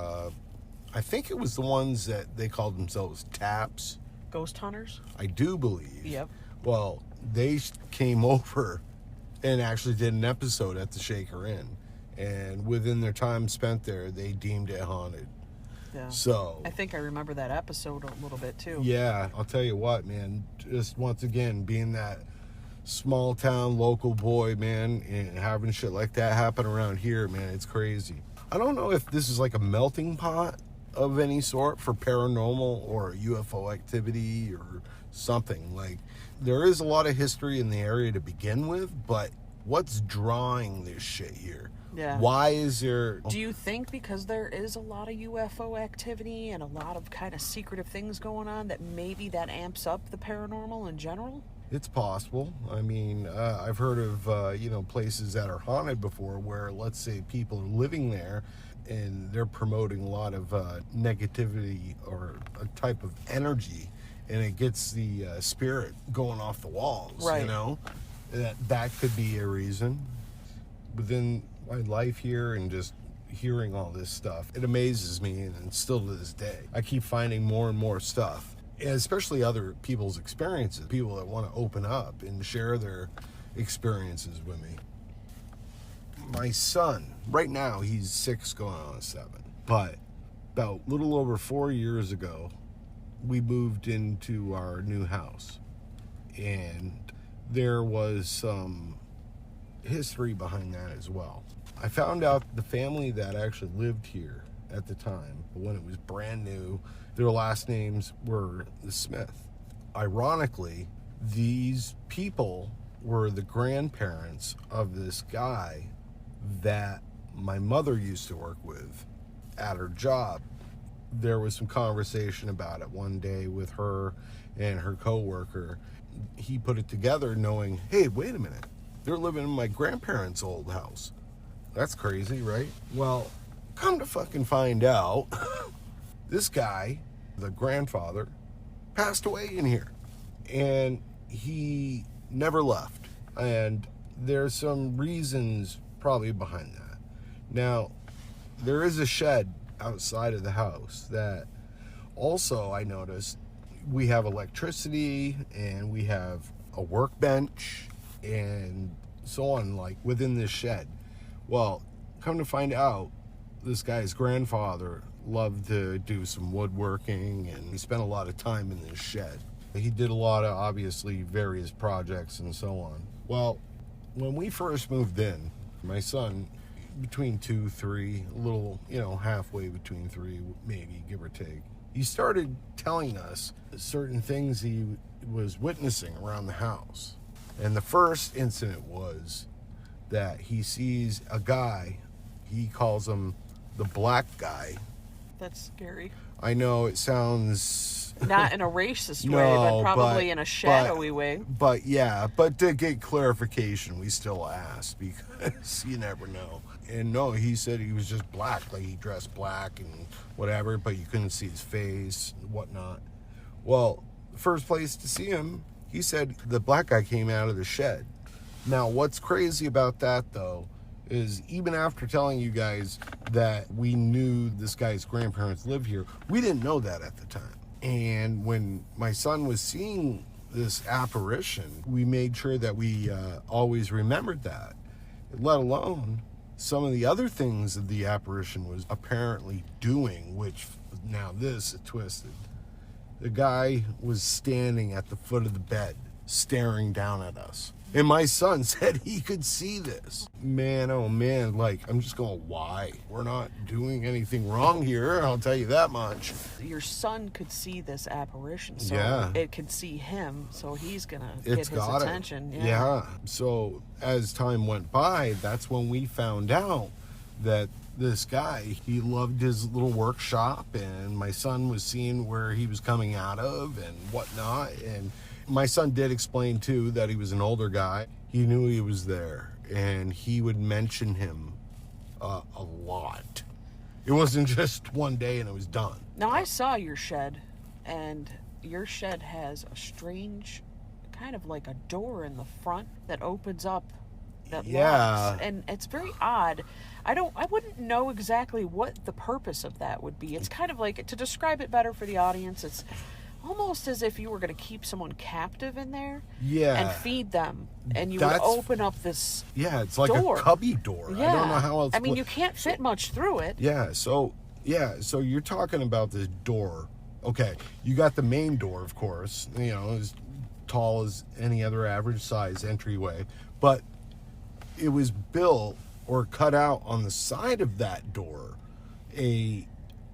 I think it was the ones that they called themselves Taps. Ghost hunters? I do believe. Yep. Well, they came over and actually did an episode at the Shaker Inn. And within their time spent there, they deemed it haunted. Yeah. So I think I remember that episode a little bit too. yeah, I'll tell you what, man. Just once again, being that small town local boy, man, and having shit like that happen around here, man, it's crazy. I don't know if this is like a melting pot of any sort for paranormal or UFO activity or something. Like, there is a lot of history in the area to begin with, but what's drawing this shit here? Yeah. Why is there... Do you think because there is a lot of UFO activity and a lot of kind of secretive things going on that maybe that amps up the paranormal in general? It's possible. I mean, I've heard of, places that are haunted before where, let's say, people are living there and they're promoting a lot of negativity or a type of energy, and it gets the spirit going off the walls, right. you know? That could be a reason. Within my life here and just hearing all this stuff, it amazes me, and still to this day, I keep finding more and more stuff. And especially other people's experiences, people that want to open up and share their experiences with me. My son, right now, he's 6 going on 7. But about a little over 4 years ago, we moved into our new house. And there was some history behind that as well. I found out the family that actually lived here at the time, when it was brand new, their last names were the Smith. Ironically, these people were the grandparents of this guy that my mother used to work with at her job. There was some conversation about it one day with her and her coworker. He put it together knowing, hey, wait a minute, they're living in my grandparents' old house. That's crazy, right? Well, come to fucking find out, this guy, the grandfather, passed away in here. And he never left. And there's some reasons probably behind that. Now, there is a shed outside of the house that also I noticed we have electricity and we have a workbench and so on, like within this shed. Well, come to find out, this guy's grandfather loved to do some woodworking, and he spent a lot of time in this shed. He did a lot of, obviously, various projects and so on. Well, when we first moved in, my son, between 2, 3, a little, halfway between 3, maybe, give or take, he started telling us certain things he was witnessing around the house. And the first incident was that he sees a guy, he calls him the black guy. That's scary. I know it sounds... Not in a racist way, but probably in a shadowy way. But yeah, but to get clarification, we still ask because you never know. And no, he said he was just black, like he dressed black and whatever, but you couldn't see his face and whatnot. Well, the first place to see him, he said the black guy came out of the shed. Now, what's crazy about that, though, is even after telling you guys that we knew this guy's grandparents lived here, we didn't know that at the time. And when my son was seeing this apparition, we made sure that we always remembered that, let alone some of the other things that the apparition was apparently doing, which now this is twisted. The guy was standing at the foot of the bed, staring down at us. And my son said he could see this. Man, oh man, like, I'm just going, why? We're not doing anything wrong here, I'll tell you that much. Your son could see this apparition, so yeah. It could see him, so he's going to get his attention. Yeah. So as time went by, that's when we found out that this guy, he loved his little workshop, and my son was seeing where he was coming out of and whatnot, and my son did explain, too, that he was an older guy. He knew he was there, and he would mention him a lot. It wasn't just one day and it was done. Now, I saw your shed, and your shed has a strange, kind of like a door in the front that opens up that Yeah. locks. And it's very odd. I wouldn't know exactly what the purpose of that would be. It's kind of like, to describe it better for the audience, it's almost as if you were going to keep someone captive in there and feed them. And you would open up this it's like door. a cubby door. Yeah. I don't know how else. I mean, you can't fit much through it. So you're talking about this door. Okay, you got the main door, of course, as tall as any other average size entryway, but it was built or cut out on the side of that door, a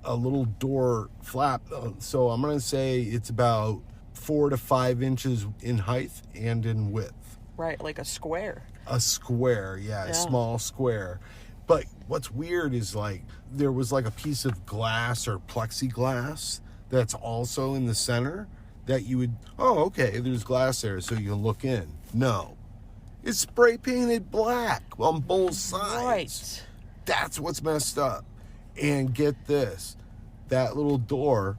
little door flap. So I'm going to say it's about 4 to 5 inches in height and in width. Right, like a square. A square, a small square. But what's weird is, like, there was like a piece of glass or plexiglass that's also in the center that you would, okay, there's glass there, so you can look in. No. It's spray painted black on both sides. Right. That's what's messed up. And get this, that little door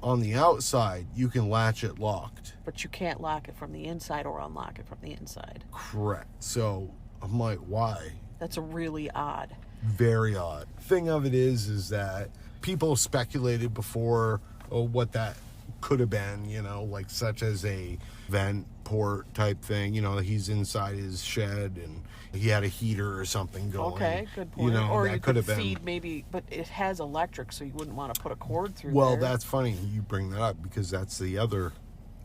on the outside, you can latch it locked. But you can't lock it from the inside or unlock it from the inside. Correct. So I'm like, why? That's really odd. Very odd. Thing of it is that people speculated before what that could have been, like such as a vent port type thing. He's inside his shed and he had a heater or something going. Okay, good point. Or that you could have feed been. maybe, but it has electric, so you wouldn't want to put a cord through Well, there. that's funny you bring that up, because that's the other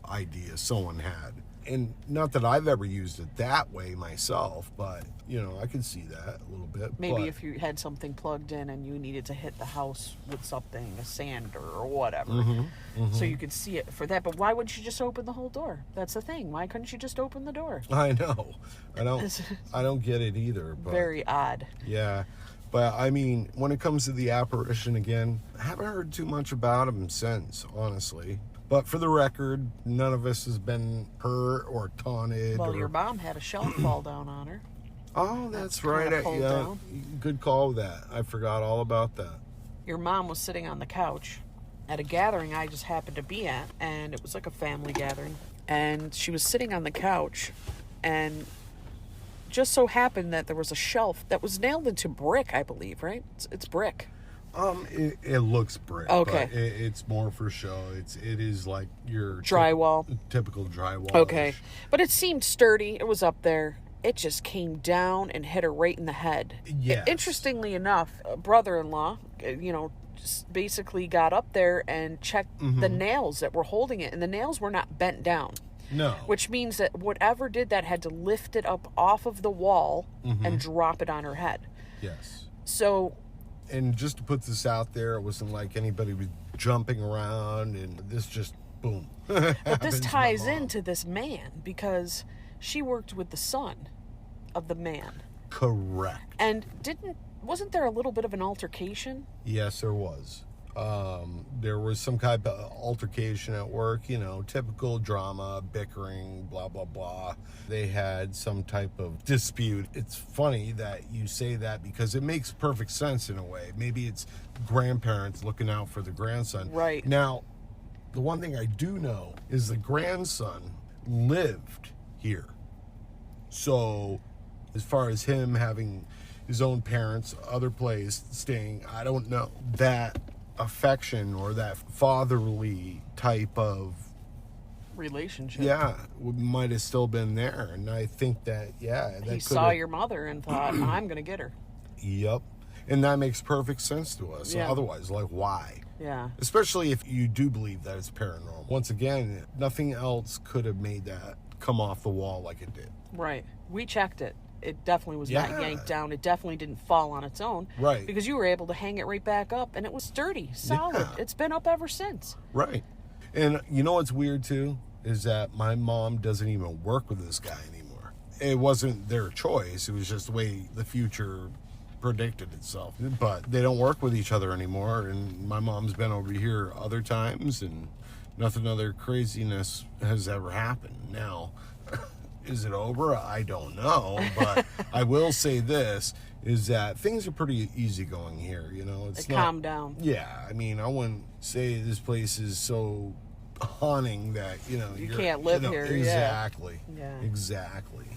idea someone had. And not that I've ever used it that way myself, but, I could see that a little bit. Maybe but, if you had something plugged in and you needed to hit the house with something, a sander or whatever, so you could see it for that. But why wouldn't you just open the whole door? That's the thing. Why couldn't you just open the door? I know. I don't get it either. But, very odd. Yeah. But, I mean, when it comes to the apparition again, I haven't heard too much about him since, honestly. But for the record, none of us has been hurt or taunted. Well, your mom had a shelf fall down on her. Oh, that's right. pulled down. Good call with that. I forgot all about that. Your mom was sitting on the couch at a gathering I just happened to be at, and it was like a family gathering. And she was sitting on the couch, and just so happened that there was a shelf that was nailed into brick, I believe, right? It's brick. It looks brick. Okay. But it's more for show. It is like your Drywall. Typical drywall. Okay. But it seemed sturdy. It was up there. It just came down and hit her right in the head. Yes. Interestingly enough, a brother-in-law, just basically got up there and checked the nails that were holding it, and the nails were not bent down. No. Which means that whatever did that had to lift it up off of the wall and drop it on her head. Yes. So... And just to put this out there, it wasn't like anybody was jumping around, and this just, boom. But this ties into this man, because she worked with the son of the man. Correct. And wasn't there a little bit of an altercation? Yes, there was. There was some kind of altercation at work, typical drama, bickering, blah, blah, blah. They had some type of dispute. It's funny that you say that because it makes perfect sense in a way. Maybe it's grandparents looking out for the grandson. Right. Now, the one thing I do know is the grandson lived here. So, as far as him having his own parents, other place, staying, I don't know. That affection or that fatherly type of relationship, might have still been there. And I think that he saw your mother and thought, I'm gonna get her. Yep. And that makes perfect sense to us. Yeah. Otherwise, like, why? Yeah. Especially if you do believe that it's paranormal. Once again, nothing else could have made that come off the wall like it did. Right. We checked it. It definitely was not yanked down. It definitely didn't fall on its own. Right. Because you were able to hang it right back up, and it was sturdy, solid. Yeah. It's been up ever since. Right. And you know what's weird, too? Is that my mom doesn't even work with this guy anymore. It wasn't their choice. It was just the way the future predicted itself. But they don't work with each other anymore, and my mom's been over here other times, and nothing other craziness has ever happened. Now... Is it over? I don't know, but I will say this, is that things are pretty easygoing here, It's not, calm down. Yeah, I mean, I wouldn't say this place is so haunting that, you can't live here. Exactly. Yeah. Exactly.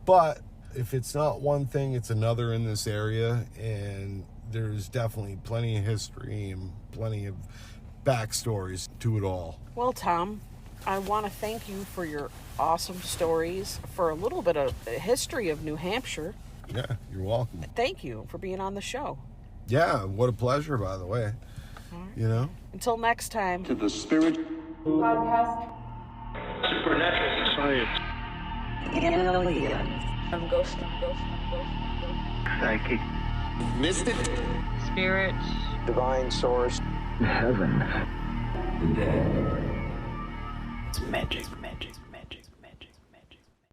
But if it's not one thing, it's another in this area, and there's definitely plenty of history and plenty of backstories to it all. Well, Tom, I want to thank you for your awesome stories, for a little bit of history of New Hampshire. Yeah, you're welcome. Thank you for being on the show. Yeah, what a pleasure, by the way. You know? Until next time. To the Spirit Podcast. Supernatural Science. Aliens. I'm ghost. Psychic. Mystic. Spirit. Divine Source. Heaven. The dead. It's magic.